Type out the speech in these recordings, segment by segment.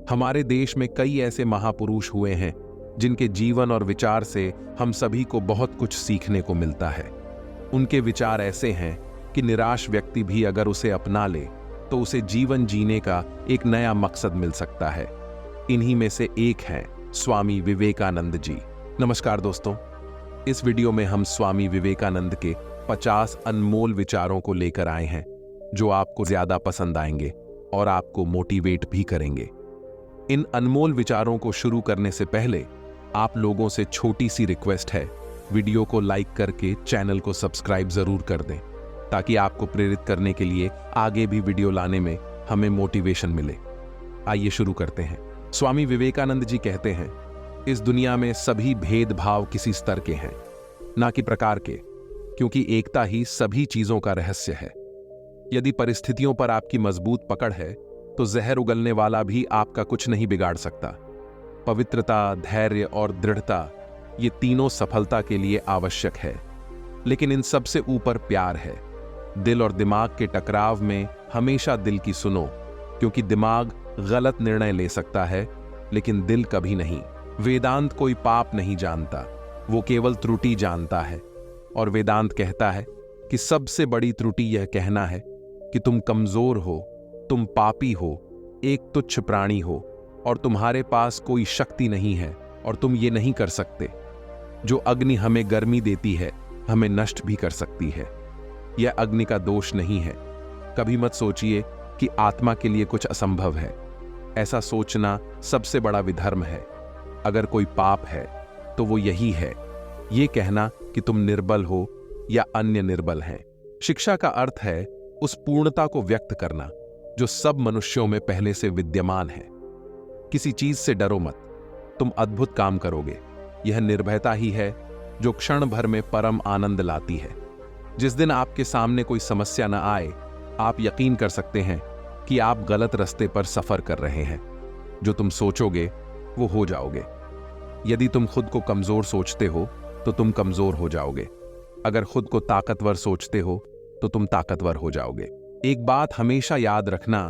हमारे देश में कई ऐसे महापुरुष हुए हैं जिनके जीवन और विचार से हम सभी को बहुत कुछ सीखने को मिलता है। उनके विचार ऐसे हैं कि निराश व्यक्ति भी अगर उसे अपना ले तो उसे जीवन जीने का एक नया मकसद मिल सकता है। इन्हीं में से एक हैं स्वामी विवेकानंद जी। नमस्कार दोस्तों, इस वीडियो में हम स्वामी विवेकानंद के 50 अनमोल विचारों को लेकर आए हैं जो आपको ज्यादा पसंद आएंगे और आपको मोटिवेट भी करेंगे। इन अनमोल विचारों को शुरू करने से पहले आप लोगों से छोटी सी रिक्वेस्ट है, वीडियो को लाइक करके चैनल को सब्सक्राइब जरूर कर दें ताकि आपको प्रेरित करने के लिए आगे भी वीडियो लाने में हमें मोटिवेशन मिले। आइए शुरू करते हैं। स्वामी विवेकानंद जी कहते हैं, इस दुनिया में सभी भेदभाव किसी स्तर के हैं, ना कि प्रकार के, क्योंकि एकता ही सभी चीजों का रहस्य है। यदि परिस्थितियों पर आपकी मजबूत पकड़ है तो जहर उगलने वाला भी आपका कुछ नहीं बिगाड़ सकता। पवित्रता, धैर्य और दृढ़ता, ये तीनों सफलता के लिए आवश्यक है, लेकिन इन सबसे ऊपर प्यार है। दिल और दिमाग के टकराव में हमेशा दिल की सुनो, क्योंकि दिमाग गलत निर्णय ले सकता है लेकिन दिल कभी नहीं। वेदांत कोई पाप नहीं जानता, वो केवल त्रुटि जानता है। और वेदांत कहता है कि सबसे बड़ी त्रुटि यह कहना है कि तुम कमजोर हो, तुम पापी हो, एक तुच्छ प्राणी हो और तुम्हारे पास कोई शक्ति नहीं है और तुम ये नहीं कर सकते। जो अग्नि हमें गर्मी देती है हमें नष्ट भी कर सकती है। यह अग्नि का दोष नहीं है। कभी मत सोचिए कि आत्मा के लिए कुछ असंभव है। ऐसा सोचना सबसे बड़ा विधर्म है। अगर कोई पाप है तो वो यही है, ये कहना कि तुम निर्बल हो या अन्य निर्बल हैं। शिक्षा का अर्थ है उस पूर्णता को व्यक्त करना जो सब मनुष्यों में पहले से विद्यमान है। किसी चीज से डरो मत, तुम अद्भुत काम करोगे। यह निर्भयता ही है जो क्षण भर में परम आनंद लाती है। जिस दिन आपके सामने कोई समस्या न आए, आप यकीन कर सकते हैं कि आप गलत रास्ते पर सफर कर रहे हैं। जो तुम सोचोगे वो हो जाओगे। यदि तुम खुद को कमजोर सोचते हो तो तुम कमजोर हो जाओगे। अगर खुद को ताकतवर सोचते हो तो तुम ताकतवर हो जाओगे। एक बात हमेशा याद रखना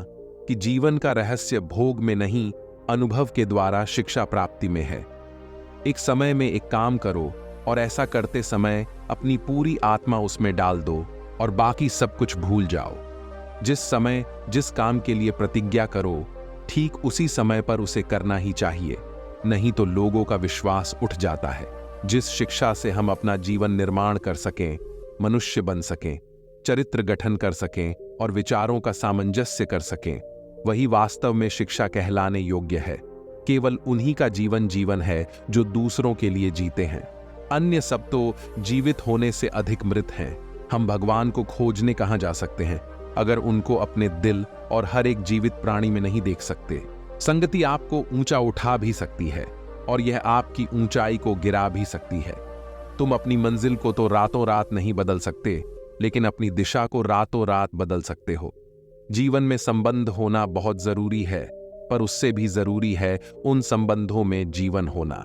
कि जीवन का रहस्य भोग में नहीं, अनुभव के द्वारा शिक्षा प्राप्ति में है। एक समय में एक काम करो और ऐसा करते समय अपनी पूरी आत्मा उसमें डाल दो और बाकी सब कुछ भूल जाओ। जिस समय जिस काम के लिए प्रतिज्ञा करो, ठीक उसी समय पर उसे करना ही चाहिए, नहीं तो लोगों का विश्वास उठ जाता है। जिस शिक्षा से हम अपना जीवन निर्माण कर सकें, मनुष्य बन सकें, चरित्र गठन कर सकें और विचारों का सामंजस्य कर सकें, वही वास्तव में शिक्षा कहलाने योग्य है। केवल उन्हीं का जीवन है जो दूसरों के लिए जीते हैं। अन्य सब तो जीवित होने से अधिक मृत हैं। हम भगवान को खोजने कहां जा सकते हैं अगर उनको अपने दिल और हर एक जीवित प्राणी में नहीं देख सकते। संगति आपको ऊंचा उठा भी सकती है और यह आपकी ऊंचाई को गिरा भी सकती है। तुम अपनी मंजिल को तो रातों रात नहीं बदल सकते, लेकिन अपनी दिशा को रातों रात बदल सकते हो। जीवन में संबंध होना बहुत जरूरी है, पर उससे भी जरूरी है उन संबंधों में जीवन होना।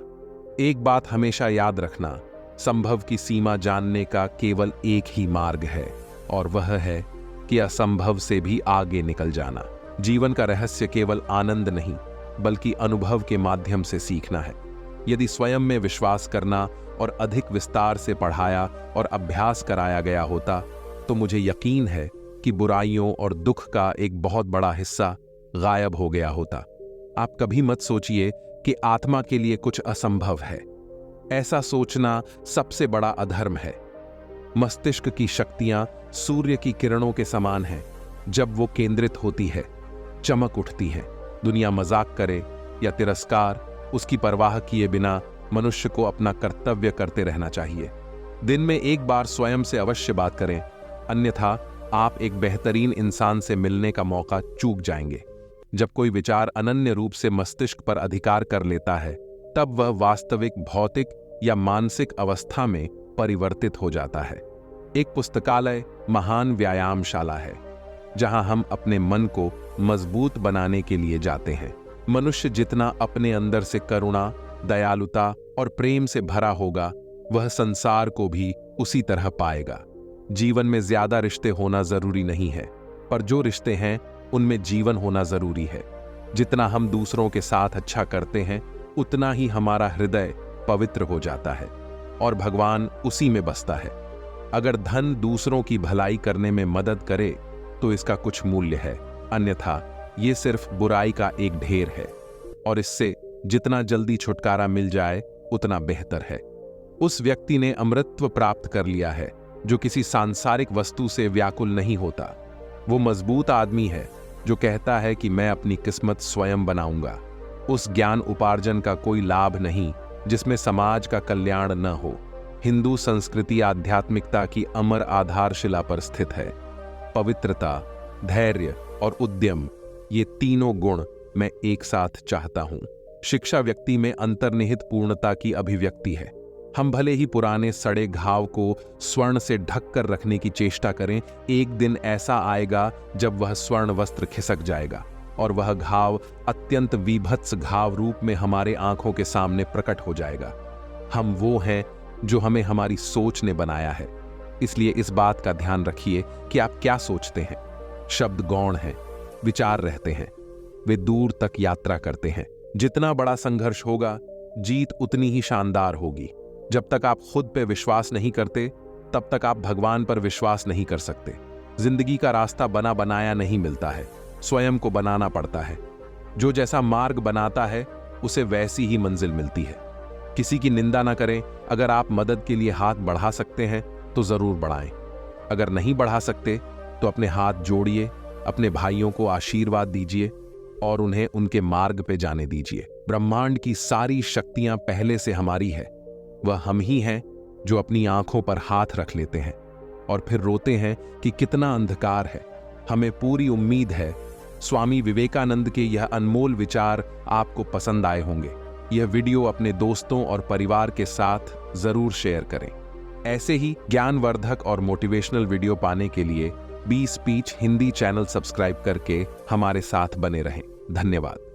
एक बात हमेशा याद रखना, संभव की सीमा जानने का केवल एक ही मार्ग है और वह है कि असंभव से भी आगे निकल जाना। जीवन का रहस्य केवल आनंद नहीं बल्कि अनुभव के माध्यम से सीखना है। यदि स्वयं में विश्वास करना और अधिक विस्तार से पढ़ाया और अभ्यास कराया गया होता तो मुझे यकीन है कि बुराइयों और दुख का एक बहुत बड़ा हिस्सा गायब हो गया होता। आप कभी मत सोचिए कि आत्मा के लिए कुछ असंभव है। ऐसा सोचना सबसे बड़ा अधर्म है। मस्तिष्क की शक्तियां सूर्य की किरणों के समान हैं। जब वो केंद्रित होती है, चमक उठती है। दुनिया मजाक करे या तिरस्कार, उसकी परवाह किए बिना मनुष्य को अपना कर्तव्य करते रहना चाहिए। दिन में एक बार स्वयं से अवश्य बात करें, अन्यथा आप एक बेहतरीन इंसान से मिलने का मौका चूक जाएंगे। जब कोई विचार अनन्य रूप से मस्तिष्क पर अधिकार कर लेता है, तब वह वास्तविक भौतिक या मानसिक अवस्था में परिवर्तित हो जाता है। एक पुस्तकालय महान व्यायामशाला है, जहां हम अपने मन को मजबूत बनाने के लिए जाते हैं। मनुष्य जितना अपने अंदर से करुणा, दयालुता और प्रेम से भरा होगा, वह संसार को भी उसी तरह पाएगा। जीवन में ज्यादा रिश्ते होना जरूरी नहीं है, पर जो रिश्ते हैं उनमें जीवन होना जरूरी है। जितना हम दूसरों के साथ अच्छा करते हैं उतना ही हमारा हृदय पवित्र हो जाता है और भगवान उसी में बसता है। अगर धन दूसरों की भलाई करने में मदद करे तो इसका कुछ मूल्य है, अन्यथा ये सिर्फ बुराई का एक ढेर है और इससे जितना जल्दी छुटकारा मिल जाए उतना बेहतर है। उस व्यक्ति ने अमृतत्व प्राप्त कर लिया है जो किसी सांसारिक वस्तु से व्याकुल नहीं होता। वो मजबूत आदमी है जो कहता है कि मैं अपनी किस्मत स्वयं बनाऊंगा। उस ज्ञान उपार्जन का कोई लाभ नहीं जिसमें समाज का कल्याण न हो। हिंदू संस्कृति आध्यात्मिकता की अमर आधारशिला पर स्थित है। पवित्रता, धैर्य और उद्यम, ये तीनों गुण मैं एक साथ चाहता हूं। शिक्षा व्यक्ति में अंतर्निहित पूर्णता की अभिव्यक्ति है। हम भले ही पुराने सड़े घाव को स्वर्ण से ढक कर रखने की चेष्टा करें, एक दिन ऐसा आएगा जब वह स्वर्ण वस्त्र खिसक जाएगा और वह घाव अत्यंत विभत्स घाव रूप में हमारे आंखों के सामने प्रकट हो जाएगा। हम वो हैं जो हमें हमारी सोच ने बनाया है। इसलिए इस बात का ध्यान रखिए कि आप क्या सोचते हैं। शब्द गौण हैं, विचार रहते हैं, वे दूर तक यात्रा करते हैं। जितना बड़ा संघर्ष होगा, जीत उतनी ही शानदार होगी। जब तक आप खुद पे विश्वास नहीं करते, तब तक आप भगवान पर विश्वास नहीं कर सकते। जिंदगी का रास्ता बना बनाया नहीं मिलता है, स्वयं को बनाना पड़ता है। जो जैसा मार्ग बनाता है उसे वैसी ही मंजिल मिलती है। किसी की निंदा ना करें। अगर आप मदद के लिए हाथ बढ़ा सकते हैं तो जरूर बढ़ाएं। अगर नहीं बढ़ा सकते तो अपने हाथ जोड़िए, अपने भाइयों को आशीर्वाद दीजिए और उन्हें उनके मार्ग पे जाने दीजिए। ब्रह्मांड की सारी शक्तियां पहले से हमारी है। वह हम ही हैं जो अपनी आंखों पर हाथ रख लेते हैं और फिर रोते हैं कि कितना अंधकार है। हमें पूरी उम्मीद है स्वामी विवेकानंद के यह अनमोल विचार आपको पसंद आए होंगे। यह वीडियो अपने दोस्तों और परिवार के साथ जरूर शेयर करें। ऐसे ही ज्ञानवर्धक और मोटिवेशनल वीडियो पाने के लिए B speech Hindi channel subscribe करके हमारे साथ बने रहें। धन्यवाद।